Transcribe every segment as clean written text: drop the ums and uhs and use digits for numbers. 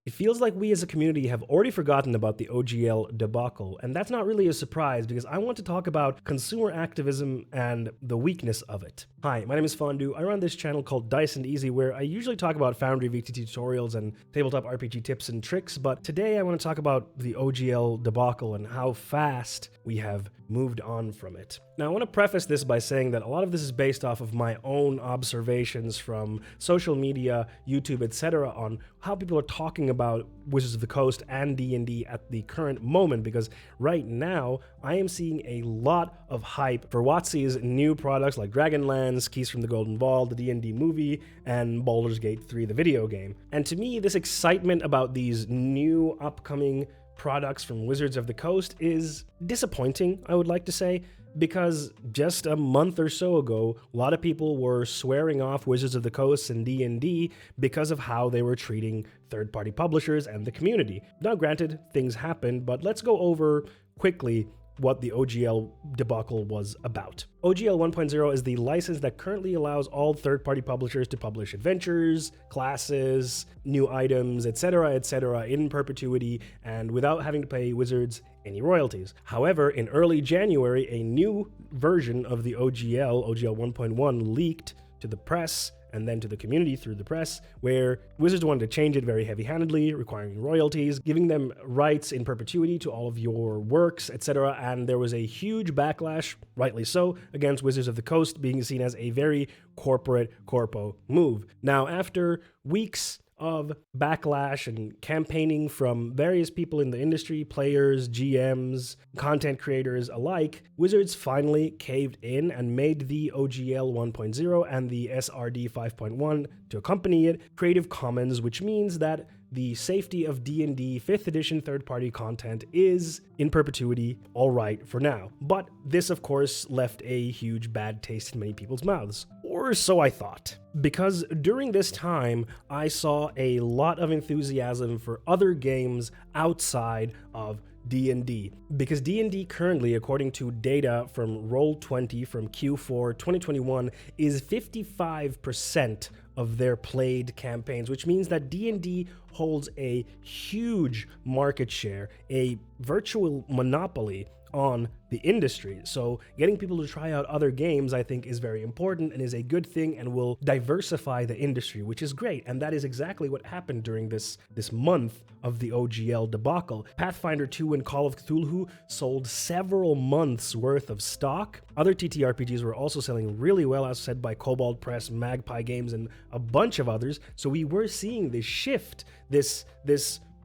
It feels like we as a community have already forgotten about the OGL debacle, and that's not really a surprise because I want to talk about consumer activism and the weakness of it. Hi, my name is Fondue. I run this channel called Dice and Easy where I usually talk about Foundry VTT tutorials and tabletop RPG tips and tricks, but today I want to talk about the OGL debacle and how fast we have moved on from it. Now, I want to preface this by saying that a lot of this is based off of my own observations from social media, YouTube, etc. on how people are talking about Wizards of the Coast and D&D at the current moment, because right now I am seeing a lot of hype for WotC's new products like Dragonlance, Keys from the Golden Vault, the D&D movie, and Baldur's Gate 3, the video game. And to me, this excitement about these new upcoming products from Wizards of the Coast is disappointing, I would like to say, because just a month or so ago, a lot of people were swearing off Wizards of the Coast and D&D because of how they were treating third-party publishers and the community. Now, granted, things happened, but let's go over quickly what the OGL debacle was about. OGL 1.0 is the license that currently allows all third-party publishers to publish adventures, classes, new items, etc., in perpetuity and without having to pay Wizards any royalties. However, in early January, a new version of the OGL 1.1, leaked to the press and then to the community through the press, where Wizards wanted to change it very heavy-handedly, requiring royalties, giving them rights in perpetuity to all of your works, etc. And there was a huge backlash, rightly so, against Wizards of the Coast being seen as a very corporate corpo move. Now, after weeks of backlash and campaigning from various people in the industry, players, GMs, content creators alike, Wizards finally caved in and made the OGL 1.0 and the SRD 5.1 to accompany it Creative Commons, which means that the safety of D&D 5th edition third-party content is, in perpetuity, all right for now. But this, of course, left a huge bad taste in many people's mouths. Or so I thought. Because during this time, I saw a lot of enthusiasm for other games outside of D&D. Because D&D currently, according to data from Roll20 from Q4 2021, is 55% of their played campaigns, which means that D&D holds a huge market share, a virtual monopoly on the industry. So getting people to try out other games, I think, is very important and is a good thing and will diversify the industry, which is great. And that is exactly what happened during this month of the OGL debacle. Pathfinder 2 and Call of Cthulhu sold several months worth of stock. Other TTRPGs were also selling really well, as said by Kobold Press, Magpie Games, and a bunch of others. So we were seeing this shift, this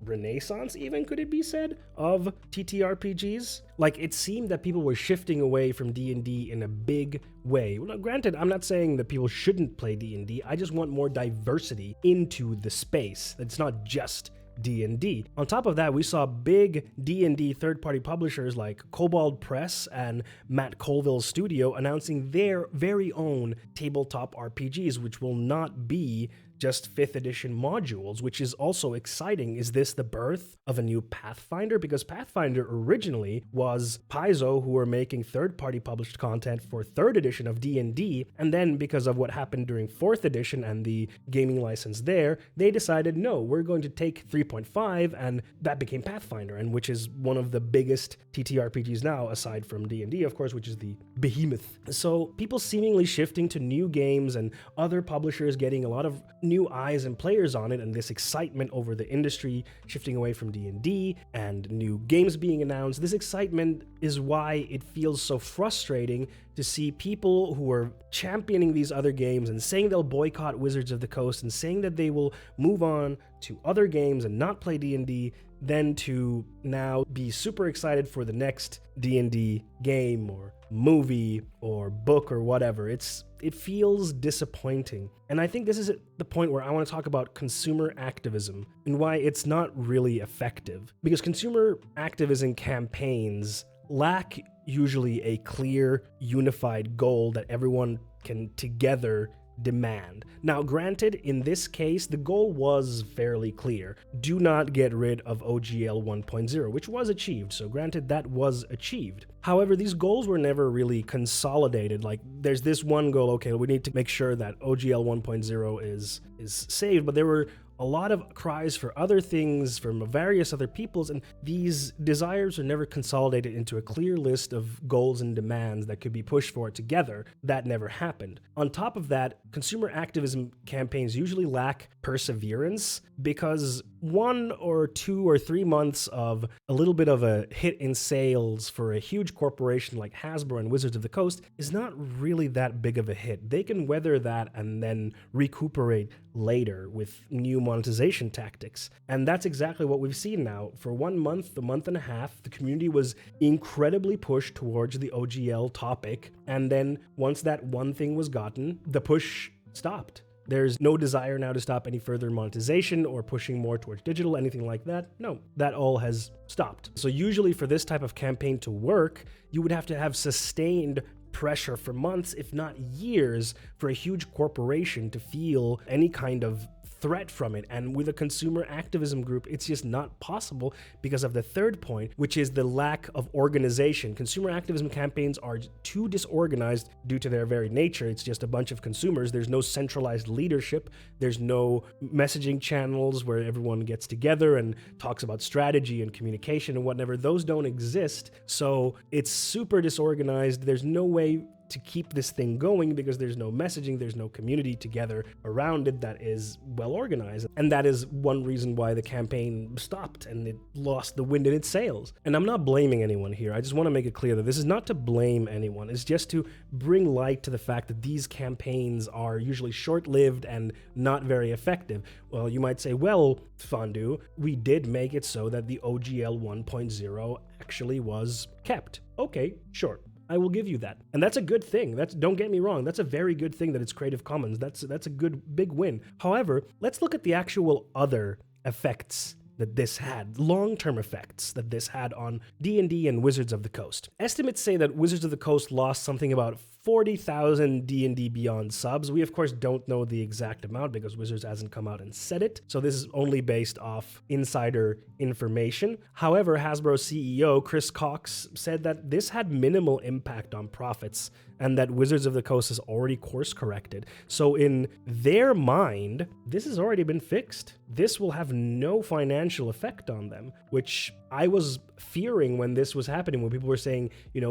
renaissance, even, could it be said, of TTRPGs? Like, it seemed that people were shifting away from D&D in a big way. Well, granted, I'm not saying that people shouldn't play D&D, I just want more diversity into the space. It's not just D&D. On top of that, we saw big D&D third-party publishers like Kobold Press and Matt Colville's studio announcing their very own tabletop RPGs, which will not be just 5th edition modules, which is also exciting. Is this the birth of a new Pathfinder? Because Pathfinder originally was Paizo, who were making third-party published content for 3rd edition of D&D, and then because of what happened during 4th edition and the gaming license there, they decided, no, we're going to take 3.5, and that became Pathfinder, and which is one of the biggest TTRPGs now, aside from D&D, of course, which is the behemoth. So people seemingly shifting to new games and other publishers getting a lot of new eyes and players on it, and this excitement over the industry shifting away from D&D and new games being announced. This excitement is why it feels so frustrating to see people who are championing these other games and saying they'll boycott Wizards of the Coast and saying that they will move on to other games and not play D&D, then to now be super excited for the next D&D game or movie or book or whatever. It feels disappointing. And I think this is the point where I want to talk about consumer activism and why it's not really effective. Because consumer activism campaigns lack usually a clear, unified goal that everyone can together demand. Now, granted, in this case, the goal was fairly clear. Do not get rid of OGL 1.0, which was achieved. So granted, that was achieved. However, these goals were never really consolidated. Like, there's this one goal, okay, we need to make sure that OGL 1.0 is saved, but there were a lot of cries for other things from various other peoples, and these desires are never consolidated into a clear list of goals and demands that could be pushed for together. That never happened. On top of that, consumer activism campaigns usually lack perseverance because 1 or 2 or 3 months of a little bit of a hit in sales for a huge corporation like Hasbro and Wizards of the Coast is not really that big of a hit. They can weather that and then recuperate later with new monetization tactics. And that's exactly what we've seen now. For 1 month, a month and a half, the community was incredibly pushed towards the OGL topic. And then once that one thing was gotten, the push stopped. There's no desire now to stop any further monetization or pushing more towards digital, anything like that. No, that all has stopped. So usually for this type of campaign to work, you would have to have sustained pressure for months, if not years, for a huge corporation to feel any kind of threat from it. And with a consumer activism group, it's just not possible because of the third point, which is the lack of organization. Consumer activism campaigns are too disorganized due to their very nature. It's just a bunch of consumers. There's no centralized leadership. There's no messaging channels where everyone gets together and talks about strategy and communication and whatever. Those don't exist. So it's super disorganized. There's no way to keep this thing going because there's no messaging, there's no community together around it that is well organized. And that is one reason why the campaign stopped and it lost the wind in its sails. And I'm not blaming anyone here. I just want to make it clear that this is not to blame anyone. It's just to bring light to the fact that these campaigns are usually short-lived and not very effective. Well, you might say, well, Fondue, we did make it so that the OGL 1.0 actually was kept. Okay, sure. I will give you that. And that's a good thing. Don't get me wrong. That's a very good thing that it's Creative Commons. That's a good big win. However, let's look at the actual other effects that this had, long-term effects that this had on D&D and Wizards of the Coast. Estimates say that Wizards of the Coast lost something about 40,000 D&D Beyond subs. We, of course, don't know the exact amount because Wizards hasn't come out and said it, so this is only based off insider information. However, Hasbro CEO Chris Cox said that this had minimal impact on profits and that Wizards of the Coast has already course-corrected. So in their mind, this has already been fixed. This will have no financial effect on them, which I was fearing when this was happening, when people were saying,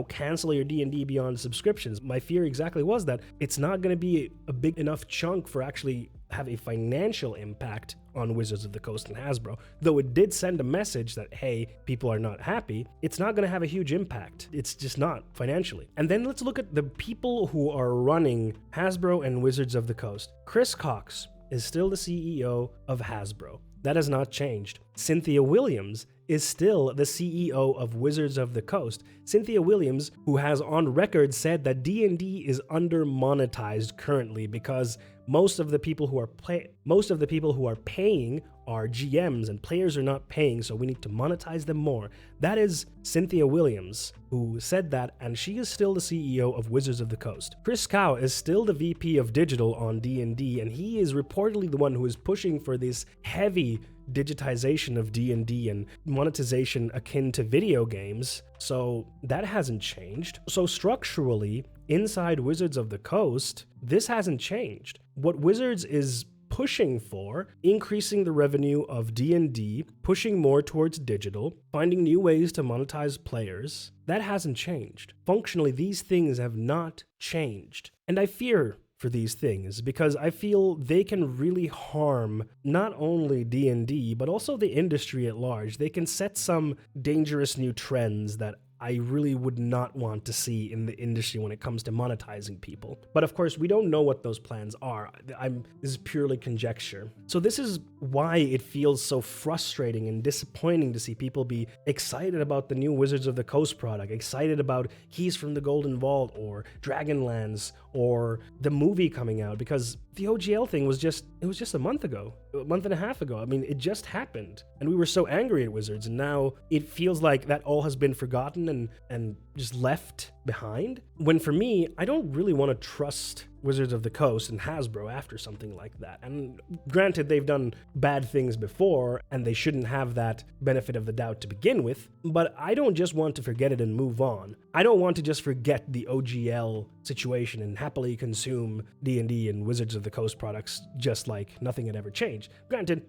cancel your D&D Beyond subscriptions. My fear exactly was that it's not going to be a big enough chunk for actually have a financial impact on Wizards of the Coast and Hasbro. Though it did send a message that, hey, people are not happy, it's not going to have a huge impact. It's just not financially. And then let's look at the people who are running Hasbro and Wizards of the Coast. Chris Cox is still the CEO of Hasbro. That has not changed. Cynthia Williams is still the CEO of Wizards of the Coast. Cynthia Williams, who has on record said that D&D is under-monetized currently because most of the people who are paying are GMs and players are not paying, so we need to monetize them more. That is Cynthia Williams who said that, and she is still the CEO of Wizards of the Coast. Chris Cow is still the VP of Digital on D&D, and he is reportedly the one who is pushing for this heavy digitization of D&D and monetization akin to video games. So that hasn't changed. So structurally, inside Wizards of the Coast, this hasn't changed. What Wizards is pushing for, increasing the revenue of D&D, pushing more towards digital, finding new ways to monetize players, that hasn't changed. Functionally, these things have not changed. And I fear for these things because I feel they can really harm not only D&D, but also the industry at large. They can set some dangerous new trends that I really would not want to see in the industry when it comes to monetizing people. But of course, we don't know what those plans are. This is purely conjecture. So this is why it feels so frustrating and disappointing to see people be excited about the new Wizards of the Coast product, excited about Keys from the Golden Vault or Dragonlance or the movie coming out, because the OGL thing was just a month and a half ago. I mean, it just happened. And we were so angry at Wizards, and now it feels like that all has been forgotten and just left behind. When for me, I don't really want to trust Wizards of the Coast and Hasbro after something like that. And granted, they've done bad things before, and they shouldn't have that benefit of the doubt to begin with, but I don't just want to forget it and move on. I don't want to just forget the OGL situation and happily consume D&D and Wizards of the Coast products just like nothing had ever changed. Granted,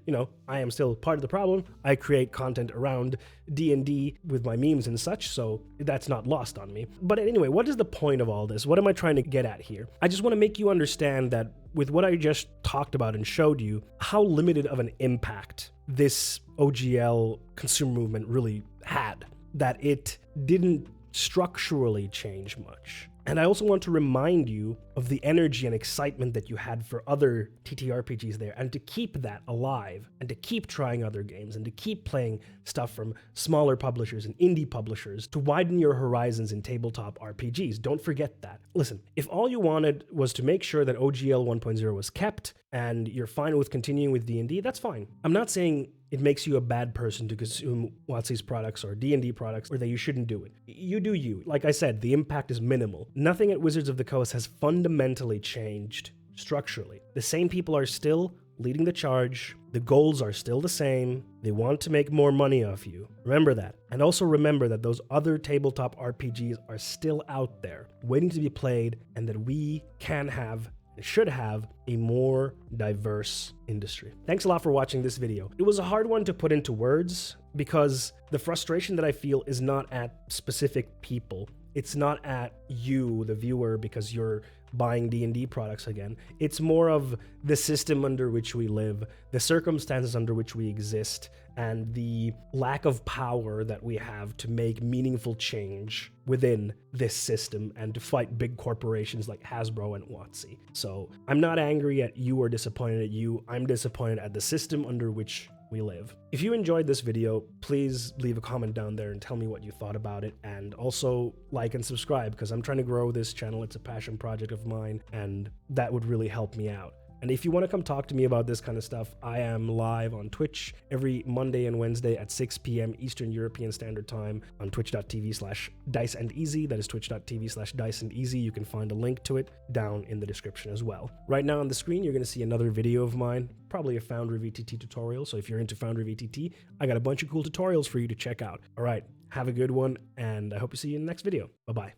I am still part of the problem. I create content around D&D with my memes and such, so that's not lost on me. But anyway, what is the point of all this? What am I trying to get at here? I just want to make you understand that with what I just talked about and showed you, how limited of an impact this OGL consumer movement really had, that it didn't structurally change much. And I also want to remind you of the energy and excitement that you had for other TTRPGs there, and to keep that alive, and to keep trying other games, and to keep playing stuff from smaller publishers and indie publishers to widen your horizons in tabletop RPGs. Don't forget that. Listen, if all you wanted was to make sure that OGL 1.0 was kept, and you're fine with continuing with D&D, that's fine. I'm not saying it makes you a bad person to consume WotC's products or D&D products, or that you shouldn't do it. You do you. Like I said, the impact is minimal. Nothing at Wizards of the Coast has fundamentally changed structurally. The same people are still leading the charge. The goals are still the same. They want to make more money off you. Remember that. And also remember that those other tabletop RPGs are still out there, waiting to be played, and that we can have and should have a more diverse industry. Thanks a lot for watching this video. It was a hard one to put into words because the frustration that I feel is not at specific people. It's not at you, the viewer, because you're buying D&D products again. It's more of the system under which we live, the circumstances under which we exist, and the lack of power that we have to make meaningful change within this system and to fight big corporations like Hasbro and WotC. So I'm not angry at you or disappointed at you. I'm disappointed at the system under which we live. If you enjoyed this video, please leave a comment down there and tell me what you thought about it, and also like and subscribe, because I'm trying to grow this channel. It's a passion project of mine, and that would really help me out. And if you want to come talk to me about this kind of stuff, I am live on Twitch every Monday and Wednesday at 6 p.m. Eastern European Standard Time on twitch.tv/diceandeasy. That is twitch.tv/diceandeasy. You can find a link to it down in the description as well. Right now on the screen, you're going to see another video of mine, probably a Foundry VTT tutorial. So if you're into Foundry VTT, I got a bunch of cool tutorials for you to check out. All right, have a good one, and I hope to see you in the next video. Bye-bye.